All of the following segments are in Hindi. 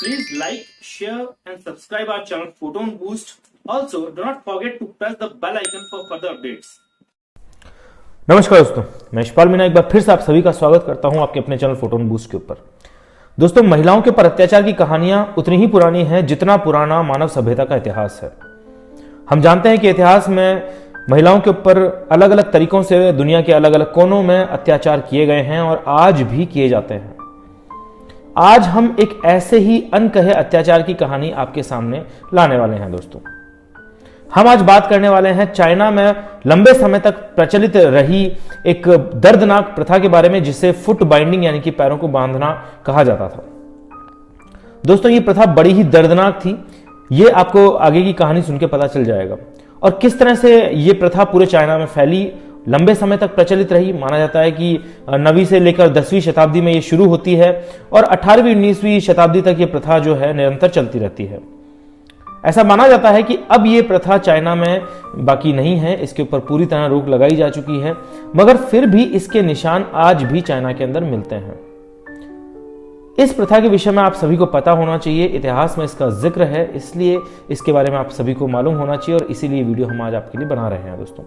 Please like, share and subscribe our channel Photon Boost. Also, do not forget to press the bell icon for further updates. नमस्कार दोस्तों, मैं यशपाल मीणा एक बार फिर से आप सभी का स्वागत करता हूं आपके अपने चैनल फोटोन बूस्ट के ऊपर। दोस्तों, महिलाओं के पर अत्याचार की कहानियां उतनी ही पुरानी हैं जितना पुराना मानव सभ्यता का इतिहास है। हम जानते हैं कि इतिहास में महिलाओं के ऊपर अलग अलग तरीकों से दुनिया के अलग अलग कोनों में अत्याचार किए गए हैं और आज भी किए जाते हैं। आज हम एक ऐसे ही अनकहे अत्याचार की कहानी आपके सामने लाने वाले हैं। दोस्तों, हम आज बात करने वाले हैं चाइना में लंबे समय तक प्रचलित रही एक दर्दनाक प्रथा के बारे में, जिसे फुट बाइंडिंग यानी कि पैरों को बांधना कहा जाता था। दोस्तों, ये प्रथा बड़ी ही दर्दनाक थी। ये आपको आगे की कहानी सुन के पता चल जाएगा और किस तरह से ये प्रथा पूरे चाइना में फैली, लंबे समय तक प्रचलित रही। माना जाता है कि 9वीं से लेकर 10वीं शताब्दी में ये शुरू होती है और 18वीं 19वीं शताब्दी तक ये प्रथा जो है निरंतर चलती रहती है। ऐसा माना जाता है कि अब ये प्रथा चाइना में बाकी नहीं है, इसके ऊपर पूरी तरह रोक लगाई जा चुकी है, मगर फिर भी इसके निशान आज भी चाइना के अंदर मिलते हैं। इस प्रथा के विषय में आप सभी को पता होना चाहिए, इतिहास में इसका जिक्र है, इसलिए इसके बारे में आप सभी को मालूम होना चाहिए और इसीलिए वीडियो हम आज आपके लिए बना रहे हैं। दोस्तों,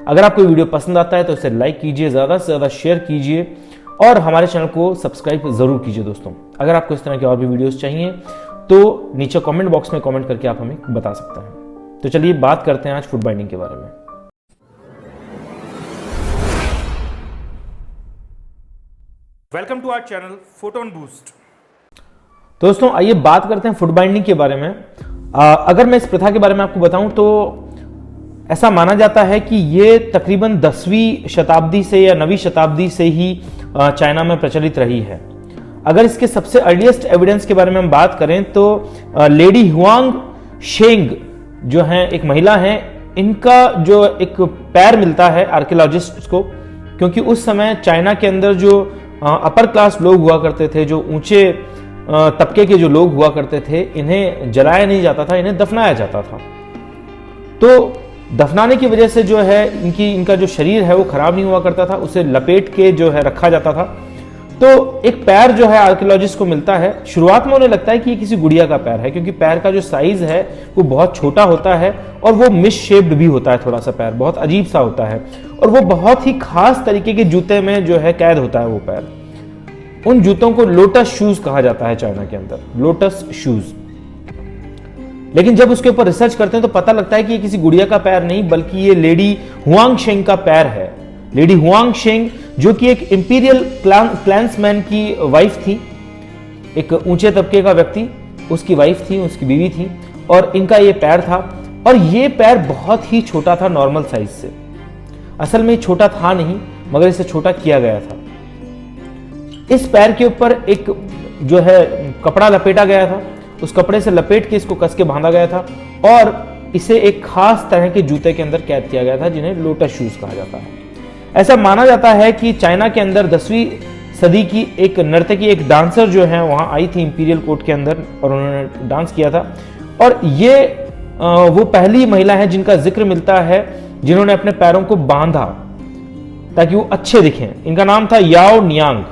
अगर आपको वीडियो पसंद आता है तो इसे लाइक कीजिए, ज्यादा से ज्यादा शेयर कीजिए और हमारे चैनल को सब्सक्राइब जरूर कीजिए। दोस्तों, अगर आपको इस तरह के और भी वीडियोस चाहिए तो नीचे कमेंट बॉक्स में कमेंट करके आप हमें बता सकते हैं। तो चलिए बात करते हैं आज फुट बाइंडिंग के बारे में। Welcome to our channel Photon Boost. दोस्तों, आइए बात करते हैं फुट बाइंडिंग के बारे में। अगर मैं इस प्रथा के बारे में आपको बताऊं तो ऐसा माना जाता है कि ये तकरीबन 10वीं शताब्दी से या 9वीं शताब्दी से ही चाइना में प्रचलित रही है। अगर इसके सबसे अर्लीस्ट एविडेंस के बारे में हम बात करें तो लेडी हुआंग शेंग जो है एक महिला है, इनका जो एक पैर मिलता है आर्कियोलॉजिस्ट को, क्योंकि उस समय चाइना के अंदर जो अपर क्लास लोग हुआ करते थे, जो ऊंचे तबके के जो लोग हुआ करते थे, इन्हें जलाया नहीं जाता था, इन्हें दफनाया जाता था। तो दफनाने की वजह से जो है इनका जो शरीर है वो खराब नहीं हुआ करता था, उसे लपेट के जो है रखा जाता था। तो एक पैर जो है आर्कियोलॉजिस्ट को मिलता है। शुरुआत में उन्हें लगता है कि ये किसी गुड़िया का पैर है, क्योंकि पैर का जो साइज है वो बहुत छोटा होता है और वो मिस शेप्ड भी होता है, थोड़ा सा पैर बहुत अजीब सा होता है और वो बहुत ही खास तरीके के जूते में जो है कैद होता है वो पैर। उन जूतों को लोटस शूज कहा जाता है चाइना के अंदर, लोटस शूज। लेकिन जब उसके ऊपर रिसर्च करते हैं तो पता लगता है कि ये किसी गुड़िया का पैर नहीं, बल्कि ये लेडी हुआंग शेंग का पैर है। लेडी हुआंग शेंग जो कि एक इंपीरियल क्लैंसमैन की वाइफ थी, एक ऊंचे तबके का व्यक्ति, उसकी वाइफ थी, उसकी बीवी थी और इनका ये पैर था। और ये पैर बहुत ही छोटा था नॉर्मल साइज से। असल में छोटा था नहीं, मगर इसे छोटा किया गया था। इस पैर के ऊपर एक जो है कपड़ा लपेटा गया था, उस कपड़े से लपेट के इसको कस के बांधा गया था और इसे एक खास तरह के जूते के अंदर कैद किया गया था, जिन्हें लोटस शूज कहा जाता है। ऐसा माना जाता है कि चाइना के अंदर 10वीं सदी की एक नर्तकी, एक डांसर जो है वहां आई थी इंपीरियल कोर्ट के अंदर और उन्होंने डांस किया था। और ये वो पहली महिला है जिनका जिक्र मिलता है जिन्होंने अपने पैरों को बांधा ताकि वो अच्छे दिखें। इनका नाम था याओ नियांग।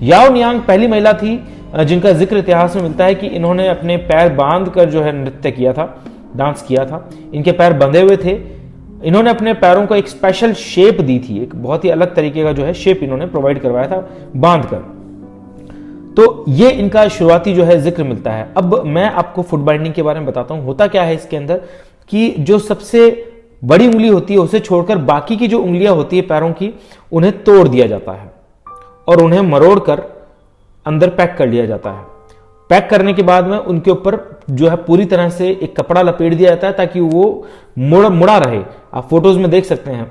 याओ नियांग पहली महिला थी जिनका जिक्र इतिहास में मिलता है कि इन्होंने अपने पैर बांध कर जो है नृत्य किया था, डांस किया था। इनके पैर बंधे हुए थे। इन्होंने अपने पैरों को एक स्पेशल शेप दी थी, एक बहुत ही अलग तरीके का जो है शेप इन्होंने प्रोवाइड करवाया था बांध कर। तो ये इनका शुरुआती जो है जिक्र मिलता है। अब मैं आपको फुट बाइंडिंग के बारे में बताता हूं। होता क्या है इसके अंदर कि जो सबसे बड़ी उंगली होती है उसे छोड़कर बाकी की जो उंगलियां होती है पैरों की, उन्हें तोड़ दिया जाता है और उन्हें मरोड़ कर अंदर पैक कर लिया जाता है। पैक करने के बाद में उनके ऊपर जो है पूरी तरह से एक कपड़ा लपेट दिया जाता है ताकि वो मुड़ा रहे। आप फोटोज में देख सकते हैं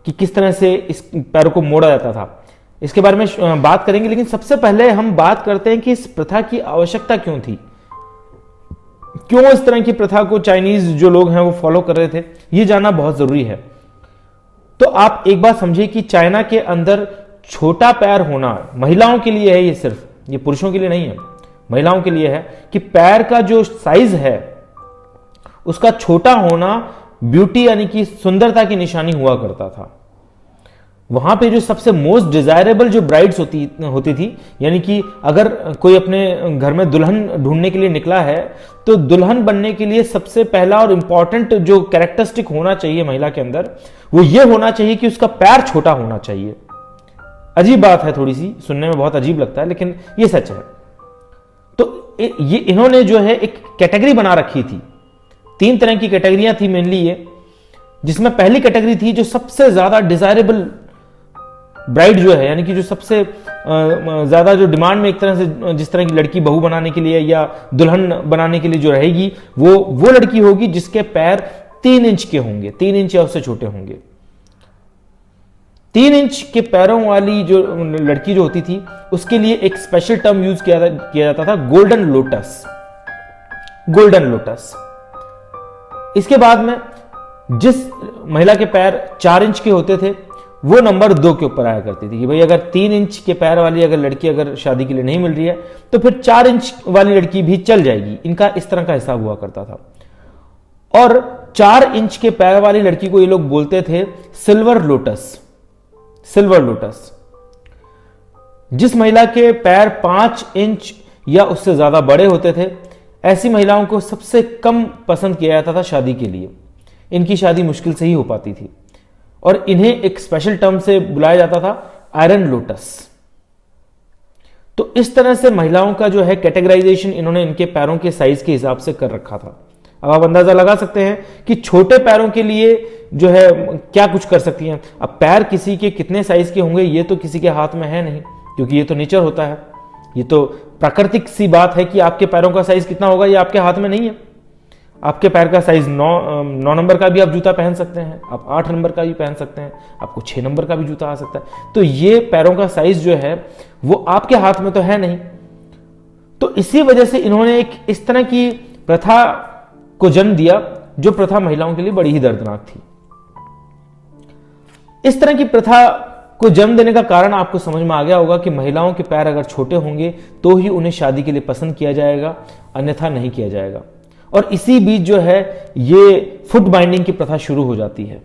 कि किस तरह से इस पैरों को मोड़ा जाता था। इसके बारे में बात करेंगे, लेकिन सबसे पहले हम बात करते हैं कि इस प्रथा की आवश्यकता क्यों थी, क्यों इस तरह की प्रथा को चाइनीज जो लोग हैं वो फॉलो कर रहे थे, ये जानना बहुत जरूरी है। तो आप एक बात समझिए कि चाइना के अंदर छोटा पैर होना महिलाओं के लिए है, ये सिर्फ ये पुरुषों के लिए नहीं है, महिलाओं के लिए है कि पैर का जो साइज है उसका छोटा होना ब्यूटी यानी कि सुंदरता की निशानी हुआ करता था। वहां पे जो सबसे मोस्ट डिजायरेबल जो ब्राइड्स होती थी, यानी कि अगर कोई अपने घर में दुल्हन ढूंढने के लिए निकला है तो दुल्हन बनने के लिए सबसे पहला और इंपॉर्टेंट जो कैरेक्टरिस्टिक होना चाहिए महिला के अंदर, वो ये होना चाहिए कि उसका पैर छोटा होना चाहिए। अजीब बात है, थोड़ी सी सुनने में बहुत अजीब लगता है, लेकिन ये सच है। तो ये इन्होंने जो है एक कैटेगरी बना रखी थी, 3 तरह की कैटेगरियां थी मेनली ये, जिसमें पहली कैटेगरी थी जो सबसे ज्यादा डिजायरेबल ब्राइड जो है, यानी कि जो सबसे ज्यादा जो डिमांड में एक तरह से, जिस तरह की लड़की बहू बनाने के लिए या दुल्हन बनाने के लिए जो रहेगी, वो लड़की होगी जिसके पैर 3 इंच के होंगे, 3 इंच या उससे छोटे होंगे। 3 इंच के पैरों वाली जो लड़की जो होती थी, उसके लिए एक स्पेशल टर्म यूज किया जाता था, गोल्डन लोटस। Golden lotus. इसके बाद में जिस महिला के पैर 4 इंच के होते थे, वो नंबर 2 के ऊपर आया करती थी कि भाई अगर 3 इंच के पैर वाली अगर लड़की अगर शादी के लिए नहीं मिल रही है तो फिर 4 इंच वाली लड़की भी चल जाएगी। इनका इस तरह का हिसाब हुआ करता था। और 4 इंच के पैर वाली लड़की को ये लोग बोलते थे सिल्वर लोटस। Silver lotus. जिस महिला के पैर 5 इंच या उससे ज्यादा बड़े होते थे, ऐसी महिलाओं को सबसे कम पसंद किया जाता था शादी के लिए। इनकी शादी मुश्किल से ही हो पाती थी और इन्हें एक स्पेशल टर्म से बुलाया जाता था आयरन लोटस। तो इस तरह से महिलाओं का जो है कैटेगराइजेशन इन्होंने इनके पैरों के साइज के हिसाब से कर रखा था। अब आप अंदाजा लगा सकते हैं कि छोटे पैरों के लिए जो है क्या कुछ कर सकती हैं। अब पैर किसी के कितने साइज के होंगे ये तो किसी के हाथ में है नहीं, क्योंकि ये तो नेचर होता है, ये तो प्राकृतिक सी बात है कि आपके पैरों का साइज कितना होगा ये आपके हाथ में नहीं है। आपके पैर का साइज 9 नंबर का भी आप जूता पहन सकते हैं, आप 8 नंबर का भी पहन सकते हैं, आपको 6 नंबर का भी जूता आ सकता है। तो ये पैरों का साइज जो है वो आपके हाथ में तो है नहीं। तो इसी वजह से इन्होंने एक इस तरह की प्रथा को जन्म दिया, जो प्रथा महिलाओं के लिए बड़ी ही दर्दनाक थी। इस तरह की प्रथा को जन्म देने का कारण आपको समझ में आ गया होगा कि महिलाओं के पैर अगर छोटे होंगे तो ही उन्हें शादी के लिए पसंद किया जाएगा, अन्यथा नहीं किया जाएगा। और इसी बीच जो है ये फुट बाइंडिंग की प्रथा शुरू हो जाती है।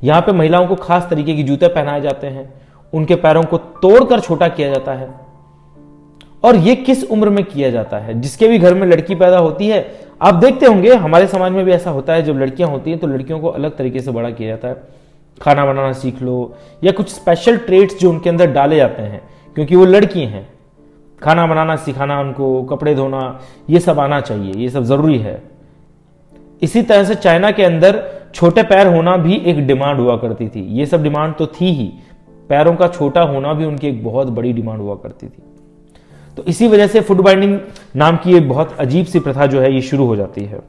यहां पे महिलाओं को खास तरीके के जूते पहनाए जाते हैं, उनके पैरों को तोड़कर छोटा किया जाता है। और ये किस उम्र में किया जाता है? जिसके भी घर में लड़की पैदा होती है, आप देखते होंगे हमारे समाज में भी ऐसा होता है, जब लड़कियां होती हैं तो लड़कियों को अलग तरीके से बड़ा किया जाता है। खाना बनाना सीख लो या कुछ स्पेशल ट्रेट्स जो उनके अंदर डाले जाते हैं, क्योंकि वो लड़की हैं। खाना बनाना सिखाना, उनको कपड़े धोना, ये सब आना चाहिए, ये सब जरूरी है। इसी तरह से चाइना के अंदर छोटे पैर होना भी एक डिमांड हुआ करती थी। ये सब डिमांड तो थी ही, पैरों का छोटा होना भी उनकी एक बहुत बड़ी डिमांड हुआ करती थी। तो इसी वजह से फुट बाइंडिंग नाम की एक बहुत अजीब सी प्रथा जो है ये शुरू हो जाती है।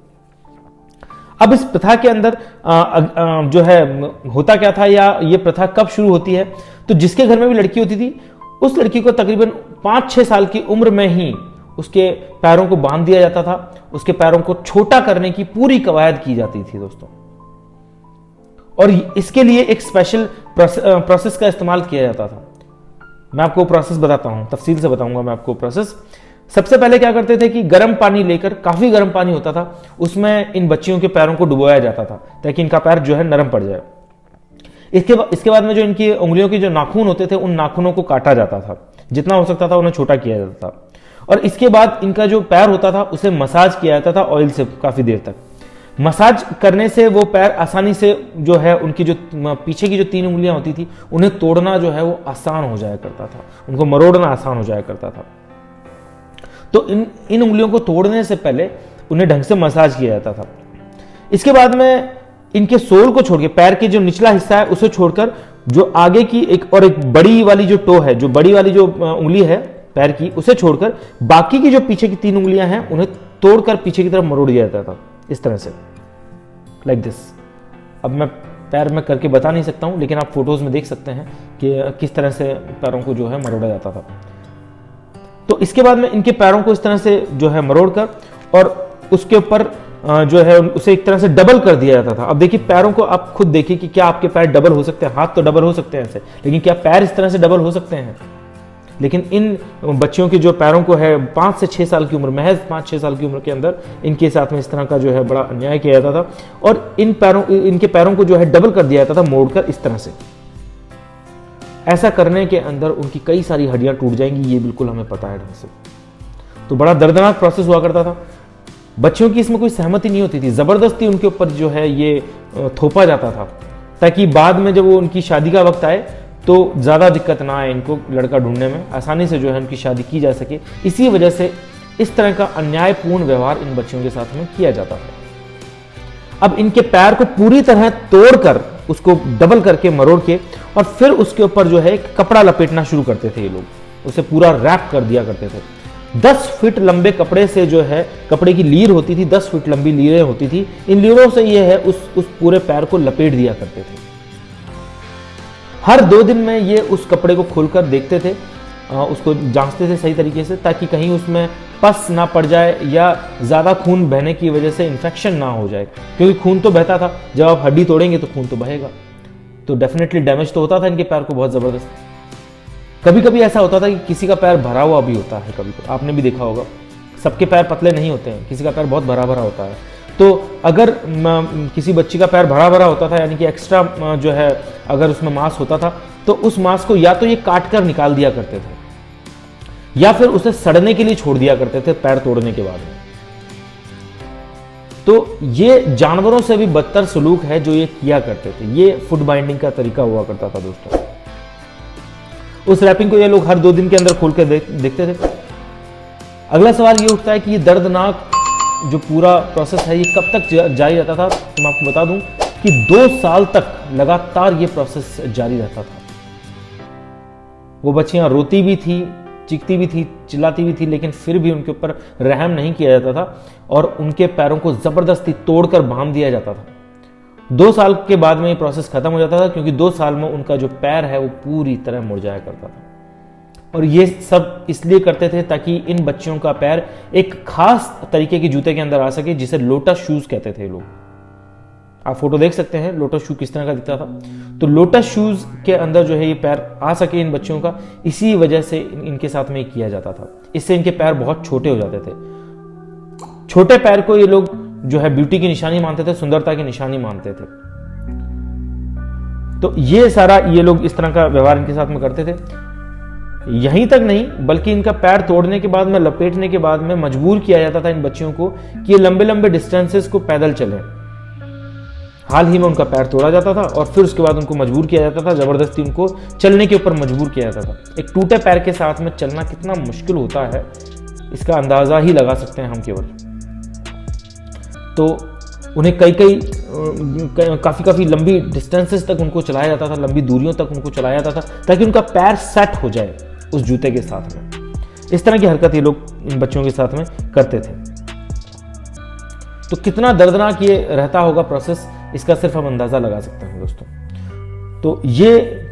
अब इस प्रथा के अंदर जो है होता क्या था, या ये प्रथा कब शुरू होती है? तो जिसके घर में भी लड़की होती थी, उस लड़की को तकरीबन 5-6 साल की उम्र में ही उसके पैरों को बांध दिया जाता था, उसके पैरों को छोटा करने की पूरी कवायद की जाती थी दोस्तों। और इसके लिए एक स्पेशल प्रोसेस का इस्तेमाल किया जाता था। मैं आपको प्रोसेस बताता हूं, तफसील से बताऊंगा मैं आपको प्रोसेस। सबसे पहले क्या करते थे कि गर्म पानी लेकर, काफी गर्म पानी होता था, उसमें इन बच्चियों के पैरों को डुबोया जाता था ताकि इनका पैर जो है नरम पड़ जाए। इसके बाद में जो इनकी उंगलियों के जो नाखून होते थे, उन नाखूनों को काटा जाता था, जितना हो सकता था उन्हें छोटा किया जाता था। और इसके बाद इनका जो पैर होता था उसे मसाज किया जाता था ऑयल से काफी देर तक। मसाज करने से वो पैर आसानी से जो है, उनकी जो पीछे की जो 3 उंगलियां होती थी उन्हें तोड़ना जो है वो आसान हो जाया करता था, उनको मरोड़ना आसान हो जाया करता था। तो इन उंगलियों को तोड़ने से पहले उन्हें ढंग से मसाज किया जाता था। इसके बाद में इनके सोल को छोड़ के, पैर के जो निचला हिस्सा है उसे छोड़कर, जो आगे की एक बड़ी वाली जो टो है, जो बड़ी वाली जो उंगली है पैर की, उसे छोड़कर बाकी की जो पीछे की 3 उंगलियां हैं उन्हें तोड़कर पीछे की तरफ मरोड़ दिया जाता था, इस तरह से, लाइक दिस। अब मैं पैर में करके बता नहीं सकता हूं, लेकिन आप फोटोज में देख सकते हैं कि किस तरह से पैरों को जो है मरोड़ा जाता था। तो इसके बाद में इनके पैरों को इस तरह से जो है मरोड़कर, और उसके ऊपर जो है उसे एक तरह से डबल कर दिया जाता था। अब देखिए पैरों को आप खुद देखिए कि क्या आपके पैर डबल हो सकते हैं। हाथ तो डबल हो सकते हैं ऐसे, लेकिन क्या पैर इस तरह से डबल हो सकते हैं? लेकिन इन बच्चियों के जो पैरों को है 5 से 6 साल की उम्र, महज 5-6 साल की उम्र के अंदर इनके साथ में इस तरह का जो है बड़ा अन्याय किया जाता था। और इनके पैरों को जो है डबल कर दिया जाता था, मोड़कर इस तरह से। ऐसा करने के अंदर उनकी कई सारी हड्डियां टूट जाएंगी, ये बिल्कुल हमें पता है ढंग से। तो बड़ा दर्दनाक प्रोसेस हुआ करता था। बच्चों की इसमें कोई सहमति नहीं होती थी, जबरदस्ती उनके ऊपर जो है ये थोपा जाता था, ताकि बाद में जब वो उनकी शादी का वक्त आए तो ज़्यादा दिक्कत ना आए, इनको लड़का ढूंढने में आसानी से जो है उनकी शादी की जा सके। इसी वजह से इस तरह का अन्यायपूर्ण व्यवहार इन बच्चों के साथ में किया जाता था। अब इनके पैर को पूरी तरह तोड़कर उसको डबल करके मरोड़ के और फिर उसके ऊपर जो है एक कपड़ा लपेटना शुरू करते थे ये लोग, उसे पूरा रैप कर दिया करते थे। 10 फीट लंबे कपड़े से जो है, कपड़े की लीर होती थी, 10 फीट लंबी लीरें होती थी, इन लीरों से ये है उस पूरे पैर को लपेट दिया करते थे। हर 2 दिन में ये उस कपड़े को खोलकर देखते थे, उसको जांचते थे सही तरीके से, ताकि कहीं उसमें पस ना पड़ जाए या ज़्यादा खून बहने की वजह से इन्फेक्शन ना हो जाए, क्योंकि खून तो बहता था, जब आप हड्डी तोड़ेंगे तो खून तो बहेगा, तो डेफिनेटली डैमेज तो होता था इनके पैर को बहुत ज़बरदस्त। कभी कभी ऐसा होता था कि किसी का पैर भरा हुआ भी होता है, कभी आपने भी देखा होगा, सबके पैर पतले नहीं होते हैं, किसी का पैर बहुत भरा भरा होता है। तो अगर किसी बच्ची का पैर भरा भरा होता था, यानी कि एक्स्ट्रा जो है अगर उसमें मांस होता था, तो उस मांस को या तो ये काट कर निकाल दिया करते थे या फिर उसे सड़ने के लिए छोड़ दिया करते थे पैर तोड़ने के बाद में। तो ये जानवरों से भी बदतर सलूक है जो ये किया करते थे। ये फुट बाइंडिंग का तरीका हुआ करता था दोस्तों। उस रैपिंग को ये लोग हर 2 दिन के अंदर खोल कर देखते थे। अगला सवाल ये उठता है कि ये दर्दनाक जो पूरा प्रोसेस है ये कब तक जारी रहता था। तो मैं आपको बता दूं कि 2 साल तक लगातार ये प्रोसेस जारी रहता था। वो बच्चियां रोती भी थी, चीखती भी थी, चिल्लाती भी थी, लेकिन फिर भी उनके ऊपर रहम नहीं किया जाता था और उनके पैरों को जबरदस्ती तोड़कर बांध दिया जाता था। 2 साल के बाद में ये प्रोसेस खत्म हो जाता था, क्योंकि 2 साल में उनका जो पैर है वो पूरी तरह मुड़ जाया करता था। और ये सब इसलिए करते थे ताकि इन बच्चियों का पैर एक खास तरीके के जूते के अंदर आ सके, जिसे लोटस शूज कहते थे लोग। आप फोटो देख सकते हैं लोटस शू किस तरह का दिखता था। तो लोटस शूज के अंदर जो है ये पैर आ सके इन बच्चियों का, इसी वजह से इनके साथ में किया जाता था। इससे इनके पैर बहुत छोटे हो जाते थे। छोटे पैर को ये लोग जो है ब्यूटी की निशानी मानते थे, सुंदरता की निशानी मानते थे। तो ये सारा ये लोग इस तरह का व्यवहार इनके साथ में करते थे। यहीं तक नहीं, बल्कि इनका पैर तोड़ने के बाद में, लपेटने के बाद में मजबूर किया जाता था इन बच्चियों को कि ये लंबे लंबे डिस्टेंसेस को पैदल चलें। हाल ही में उनका पैर तोड़ा जाता था और फिर उसके बाद उनको मजबूर किया जाता था, जबरदस्ती उनको चलने के ऊपर मजबूर किया जाता था। एक टूटे पैर के साथ में चलना कितना मुश्किल होता है, इसका अंदाजा ही लगा सकते हैं हम केवल। तो उन्हें काफ़ी लंबी डिस्टेंसेस तक उनको चलाया जाता था, लंबी दूरियों तक उनको चलाया जाता था, ताकि उनका पैर सेट हो जाए उस जूते के साथ में। इस तरह की हरकत ये लोग इन बच्चों के साथ में करते थे। तो कितना दर्दनाक ये रहता होगा प्रोसेस, इसका सिर्फ हम अंदाजा लगा सकते हैं दोस्तों। तो ये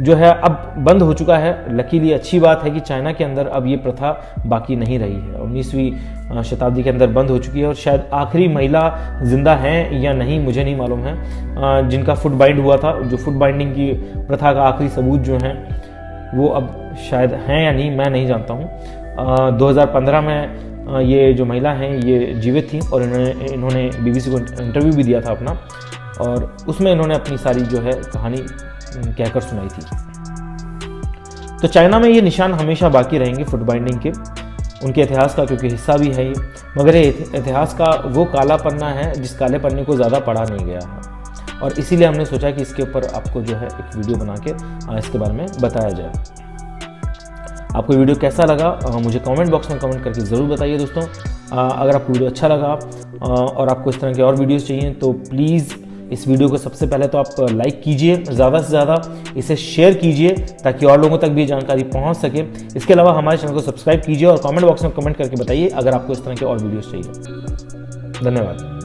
जो है अब बंद हो चुका है। लकीली अच्छी बात है कि चाइना के अंदर अब ये प्रथा बाकी नहीं रही है। 19वीं शताब्दी के अंदर बंद हो चुकी है और शायद आखिरी महिला जिंदा हैं या नहीं मुझे नहीं मालूम है जिनका फुट बाइंड हुआ था। जो फुट बाइंडिंग की प्रथा का आखिरी सबूत जो हैं वो अब शायद हैं या नहीं, मैं नहीं जानता हूँ। 2015 में ये जो महिला हैं ये जीवित थी और इन्होंने BBC को इंटरव्यू भी दिया था अपना, और उसमें इन्होंने अपनी सारी जो है कहानी कहकर सुनाई थी। तो चाइना में ये निशान हमेशा बाकी रहेंगे फुट बाइंडिंग के, उनके इतिहास का, क्योंकि हिस्सा भी है ये। मगर ये इतिहास का वो काला पन्ना है जिस काले पन्ने को ज़्यादा पढ़ा नहीं गया है, और इसीलिए हमने सोचा कि इसके ऊपर आपको जो है एक वीडियो बना के इसके बारे में बताया जाए। आपको वीडियो कैसा लगा मुझे कमेंट बॉक्स में कमेंट करके ज़रूर बताइए दोस्तों। अगर आपको वीडियो अच्छा लगा और आपको इस तरह के और वीडियोस चाहिए तो प्लीज़ इस वीडियो को सबसे पहले तो आप लाइक कीजिए, ज़्यादा से ज़्यादा इसे शेयर कीजिए ताकि और लोगों तक भी जानकारी पहुंच सके। इसके अलावा हमारे चैनल को सब्सक्राइब कीजिए और कमेंट बॉक्स में कमेंट करके बताइए अगर आपको इस तरह के और वीडियोस चाहिए। धन्यवाद।